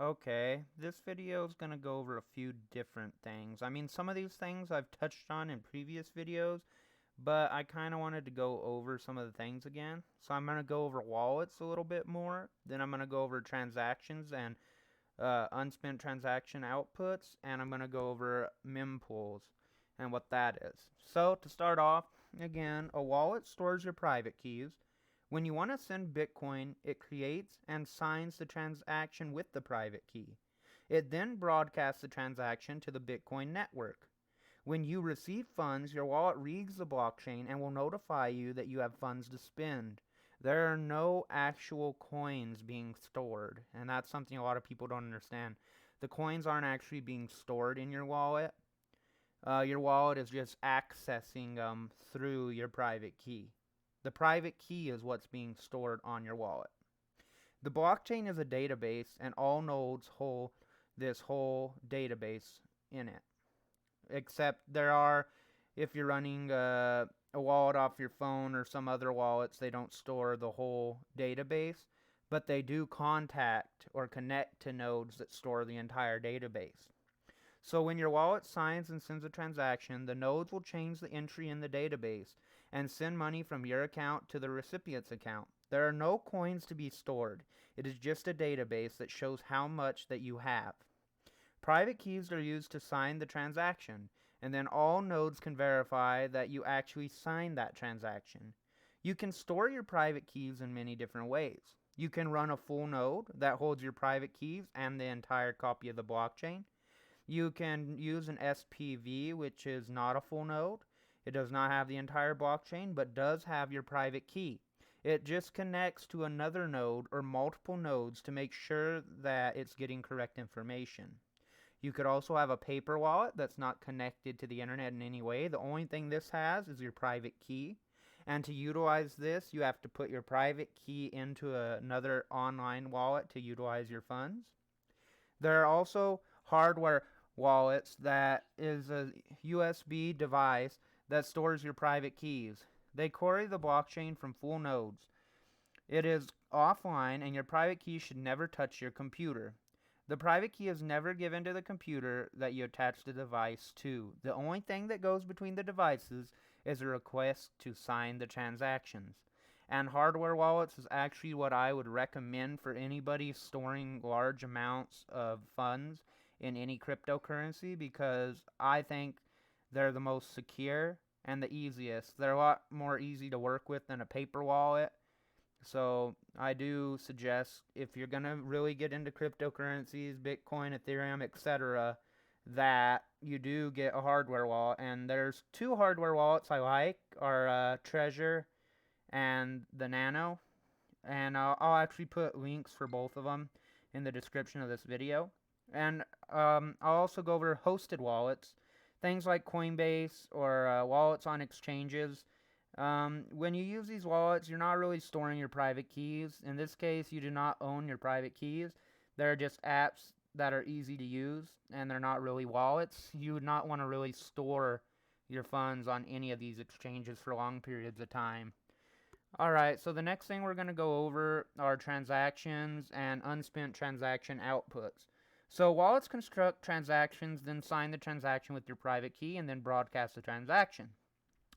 Okay, this video is going to go over a few different things. I mean, some of these things I've touched on in previous videos, but I kind of wanted to go over some of the things again. So I'm going to go over wallets a little bit more. Then I'm going to go over transactions and unspent transaction outputs. And I'm going to go over mempools and what that is. So to start off, again, a wallet stores your private keys. When you want to send Bitcoin, it creates and signs the transaction with the private key. It then broadcasts the transaction to the Bitcoin network. When you receive funds, your wallet reads the blockchain and will notify you that you have funds to spend. There are no actual coins being stored, and that's something a lot of people don't understand. The coins aren't actually being stored in your wallet. Your wallet is just accessing them through your private key. The private key is what's being stored on your wallet. The blockchain is a database, and all nodes hold this whole database in it. Except there are, if you're running a wallet off your phone or some other wallets, they don't store the whole database, but they do contact or connect to nodes that store the entire database. So when your wallet signs and sends a transaction, the nodes will change the entry in the database and send money from your account to the recipient's account. There are no coins to be stored. It is just a database that shows how much that you have. Private keys are used to sign the transaction, and then all nodes can verify that you actually signed that transaction. You can store your private keys in many different ways. You can run a full node that holds your private keys and the entire copy of the blockchain. You can use an SPV, which is not a full node. It does not have the entire blockchain, but does have your private key. It just connects to another node or multiple nodes to make sure that it's getting correct information. You could also have a paper wallet that's not connected to the internet in any way. The only thing this has is your private key. And to utilize this, you have to put your private key into another online wallet to utilize your funds. There are also hardware wallets that is a USB device that stores your private keys. They query the blockchain from full nodes. It is offline, and your private key should never touch your computer. The private key is never given to the computer that you attach the device to. The only thing that goes between the devices is a request to sign the transactions. And hardware wallets is actually what I would recommend for anybody storing large amounts of funds in any cryptocurrency, because I think they're the most secure and the easiest. They're a lot more easy to work with than a paper wallet. So I do suggest, if you're going to really get into cryptocurrencies, Bitcoin, Ethereum, etc., that you do get a hardware wallet. And there's two hardware wallets I like, are Treasure and the Nano. And I'll actually put links for both of them in the description of this video. And I'll also go over hosted wallets, things like Coinbase or wallets on exchanges. When you use these wallets, you're not really storing your private keys. In this case, you do not own your private keys. They're just apps that are easy to use, and they're not really wallets. You would not want to really store your funds on any of these exchanges for long periods of time. Alright, so the next thing we're going to go over are transactions and unspent transaction outputs. So wallets construct transactions, then sign the transaction with your private key, and then broadcast the transaction.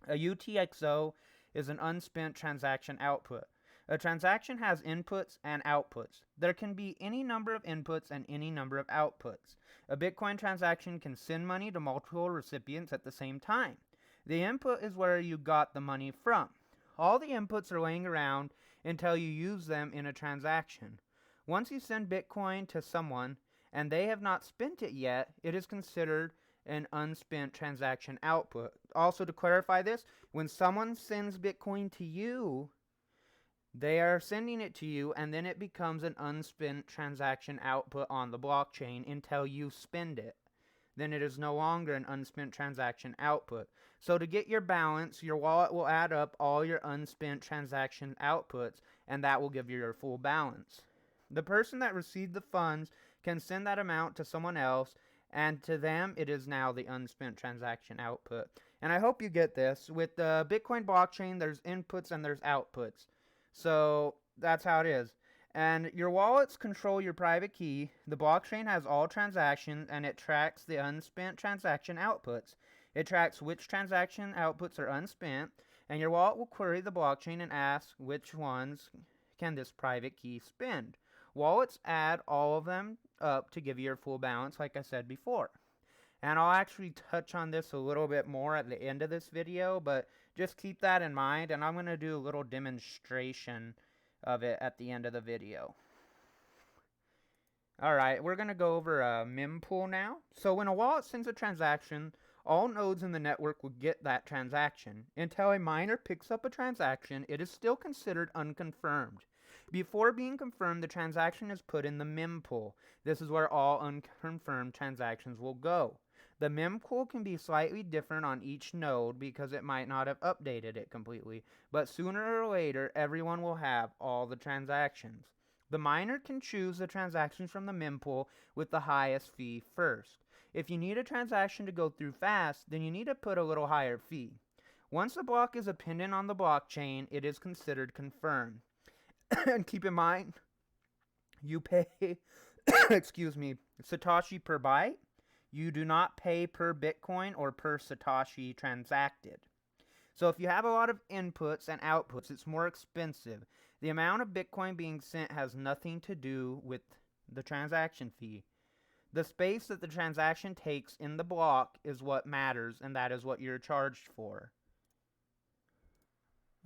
A UTXO is an unspent transaction output. A transaction has inputs and outputs. There can be any number of inputs and any number of outputs. A Bitcoin transaction can send money to multiple recipients at the same time. The input is where you got the money from. All the inputs are laying around until you use them in a transaction. Once you send Bitcoin to someone and they have not spent it yet, it is considered an unspent transaction output. Also, to clarify this, when someone sends Bitcoin to you, they are sending it to you, and then it becomes an unspent transaction output on the blockchain until you spend it. Then it is no longer an unspent transaction output. So to get your balance, your wallet will add up all your unspent transaction outputs, and that will give you your full balance. The person that received the funds can send that amount to someone else, and to them it is now the unspent transaction output. And I hope you get this. With the Bitcoin blockchain, there's inputs and there's outputs. So that's how it is. And your wallets control your private key. The blockchain has all transactions, and it tracks the unspent transaction outputs. It tracks which transaction outputs are unspent, and your wallet will query the blockchain and ask which ones can this private key spend. Wallets add all of them up to give you your full balance, like I said before. And I'll actually touch on this a little bit more at the end of this video, but just keep that in mind, and I'm going to do a little demonstration of it at the end of the video. Alright, we're going to go over Mempool now. So when a wallet sends a transaction, all nodes in the network will get that transaction. Until a miner picks up a transaction, it is still considered unconfirmed. Before being confirmed, the transaction is put in the mempool. This is where all unconfirmed transactions will go. The mempool can be slightly different on each node because it might not have updated it completely, but sooner or later, everyone will have all the transactions. The miner can choose the transactions from the mempool with the highest fee first. If you need a transaction to go through fast, then you need to put a little higher fee. Once the block is appended on the blockchain, it is considered confirmed. And keep in mind, you pay, excuse me, Satoshi per byte. You do not pay per Bitcoin or per Satoshi transacted. So if you have a lot of inputs and outputs, it's more expensive. The amount of Bitcoin being sent has nothing to do with the transaction fee. The space that the transaction takes in the block is what matters, and that is what you're charged for.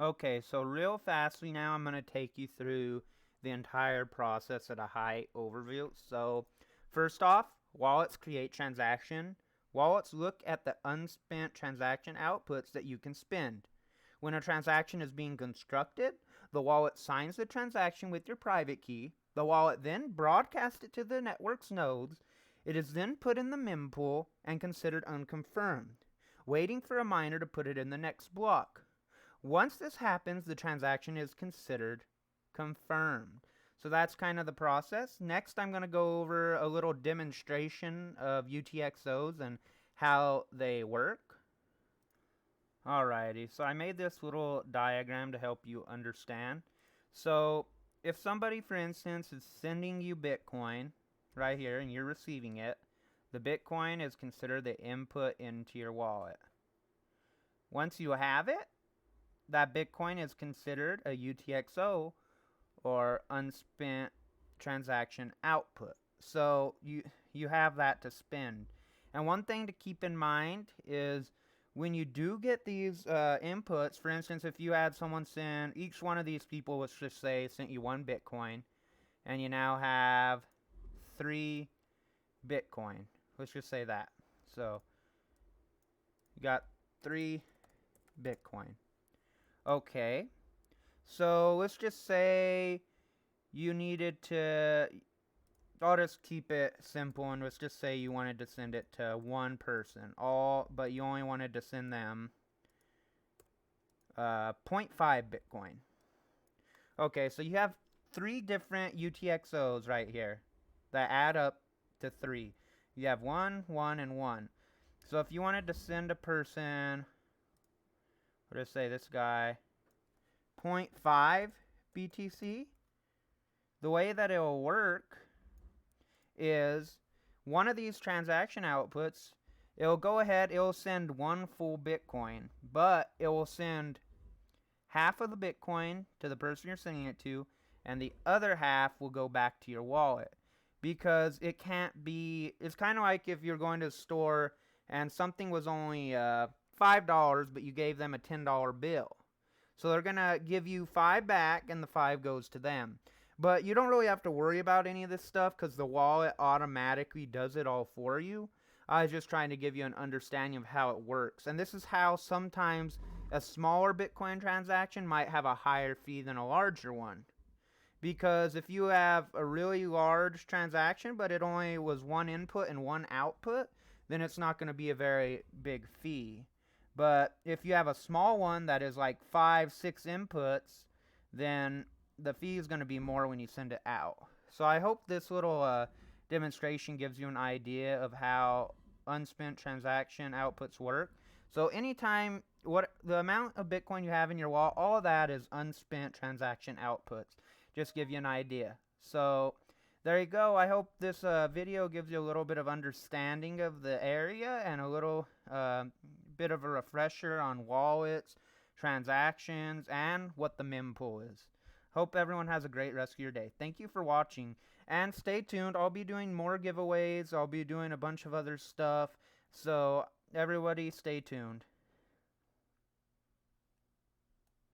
Okay, so real fastly now I'm going to take you through the entire process at a high overview. So first off, wallets create transaction. Wallets look at the unspent transaction outputs that you can spend. When a transaction is being constructed, the wallet signs the transaction with your private key. The wallet then broadcasts it to the network's nodes. It is then put in the mempool and considered unconfirmed, waiting for a miner to put it in the next block. Once this happens, the transaction is considered confirmed. So that's kind of the process. Next, I'm going to go over a little demonstration of UTXOs and how they work. Alrighty, so I made this little diagram to help you understand. So if somebody, for instance, is sending you Bitcoin right here and you're receiving it, the Bitcoin is considered the input into your wallet. Once you have it, that Bitcoin is considered a UTXO, or unspent transaction output. So you have that to spend. And one thing to keep in mind is when you do get these inputs, for instance, if you had someone send, each one of these people, let's just say, sent you 1 Bitcoin, and you now have 3 Bitcoin. Let's just say that. So you got 3 Bitcoin. Okay. So let's just say you needed to, I'll just keep it simple, and let's just say you wanted to send it to one person, but you only wanted to send them 0.5 Bitcoin. Okay, so you have 3 different UTXOs right here that add up to 3. You have 1, 1, and 1. So if you wanted to send a person, let's say this guy, 0.5 BTC, the way that it will work is one of these transaction outputs, it'll go ahead, it'll send 1 full Bitcoin, but it will send half of the Bitcoin to the person you're sending it to, and the other half will go back to your wallet. Because it can't be, it's kind of like if you're going to a store and something was only $5, but you gave them a $10 bill. So they're going to give you 5 back, and the 5 goes to them. But you don't really have to worry about any of this stuff because the wallet automatically does it all for you. I was just trying to give you an understanding of how it works. And this is how sometimes a smaller Bitcoin transaction might have a higher fee than a larger one. Because if you have a really large transaction, but it only was 1 input and 1 output, then it's not going to be a very big fee. But if you have a small one that is like 5, 6 inputs, then the fee is going to be more when you send it out. So I hope this little demonstration gives you an idea of how unspent transaction outputs work. So anytime, the amount of Bitcoin you have in your wallet, all of that is unspent transaction outputs. Just give you an idea. So there you go. I hope this video gives you a little bit of understanding of the area and a little bit of a refresher on wallets, transactions, and what the mempool is. Hope everyone has a great rest of your day. Thank you for watching, and stay tuned. I'll be doing more giveaways. I'll be doing a bunch of other stuff, so everybody stay tuned.